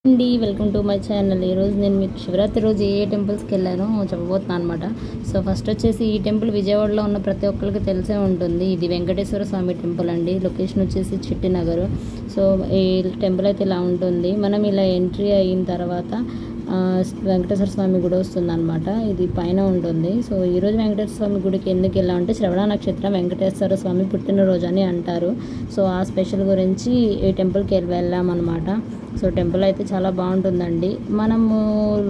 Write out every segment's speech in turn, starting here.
అండి welcome to my channel. ఈరోజు నేను మీకు శివరాత్రి రోజు ఏ టెంపుల్స్కి వెళ్ళానో చెప్పబోతున్నాను అనమాట. సో ఫస్ట్ వచ్చేసి ఈ టెంపుల్ విజయవాడలో ఉన్న ప్రతి ఒక్కరికి తెలిసే ఉంటుంది. ఇది వెంకటేశ్వర స్వామి టెంపుల్ అండి. లొకేషన్ వచ్చేసి చిట్టినగర్. సో ఈ టెంపుల్ అయితే ఇలా ఉంటుంది. మనం ఇలా ఎంట్రీ అయిన తర్వాత వెంకటేశ్వర స్వామి గుడి వస్తుంది అనమాట. ఇది పైన ఉంటుంది. సో ఈరోజు వెంకటేశ్వర స్వామి గుడికి ఎందుకు వెళ్ళామంటే శ్రవణ నక్షత్రం వెంకటేశ్వర స్వామి పుట్టినరోజు అని అంటారు. సో ఆ స్పెషల్ గురించి ఈ టెంపుల్కి వెళ్ళామన్నమాట. సో టెంపుల్ అయితే చాలా బాగుంటుందండి. మనము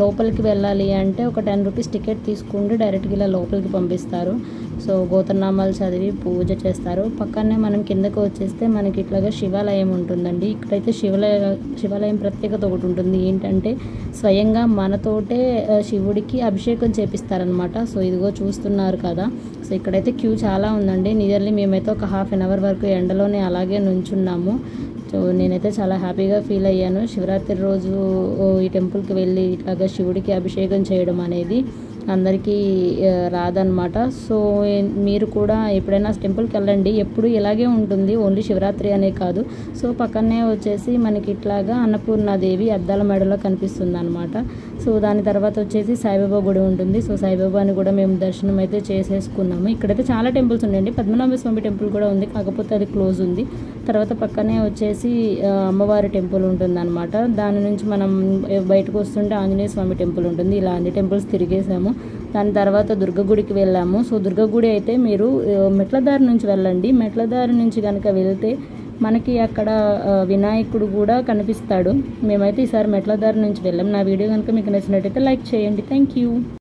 లోపలికి వెళ్ళాలి అంటే ఒక 10 రూపీస్ టికెట్ తీసుకుంటే డైరెక్ట్గా ఇలా లోపలికి పంపిస్తారు. సో గోత్రనామాలు చదివి పూజ చేస్తారు. పక్కనే మనం కిందకు వచ్చేస్తే మనకి ఇట్లాగా శివాలయం ఉంటుందండి. ఇక్కడైతే శివాలయం ప్రత్యేకత ఒకటి ఉంటుంది. ఏంటంటే స్వయంగా మనతోటే శివుడికి అభిషేకం చేపిస్తారనమాట. సో ఇదిగో చూస్తున్నారు కదా. సో ఇక్కడైతే క్యూ చాలా ఉందండి. నియర్లీ మేమైతే ఒక ½ అన్ అవర్ వరకు ఎండలోనే అలాగే నుంచున్నాము. సో నేనైతే చాలా హ్యాపీగా ఫీల్ అయ్యాను. శివరాత్రి రోజు ఈ టెంపుల్కి వెళ్ళి ఇట్లాగా శివుడికి అభిషేకం చేయడం అనేది అందరికీ రాదనమాట. సో మీరు కూడా ఎప్పుడైనా టెంపుల్కి వెళ్ళండి. ఎప్పుడు ఇలాగే ఉంటుంది, ఓన్లీ శివరాత్రి అనే కాదు. సో పక్కనే వచ్చేసి మనకి ఇట్లాగా అన్నపూర్ణాదేవి అద్దాల మెడలో కనిపిస్తుంది అనమాట. సో దాని తర్వాత వచ్చేసి సాయిబాబా గుడి ఉంటుంది. సో సాయిబాబాని కూడా మేము దర్శనం అయితే చేసేసుకున్నాము. ఇక్కడైతే చాలా టెంపుల్స్ ఉన్నాయండి. పద్మనాభ స్వామి టెంపుల్ కూడా ఉంది, కాకపోతే అది క్లోజ్ ఉంది. తర్వాత పక్కనే వచ్చేసి అమ్మవారి టెంపుల్ ఉంటుంది అనమాట. దాని నుంచి మనం బయటకు వస్తుంటే ఆంజనేయ స్వామి టెంపుల్ ఉంటుంది. ఇలా అన్ని టెంపుల్స్ తిరిగేసాము. దాని తర్వాత దుర్గగుడికి వెళ్ళాము. సో దుర్గగుడి అయితే మీరు మెట్లదారి నుంచి వెళ్ళండి. మెట్లదారి నుంచి కనుక వెళ్తే మనకి అక్కడ వినాయకుడు కూడా కనిపిస్తాడు. మేమైతే ఈసారి మెట్లదారి నుంచి వెళ్ళాం. నా వీడియో కనుక మీకు నచ్చినట్టయితే లైక్ చేయండి. Thank you.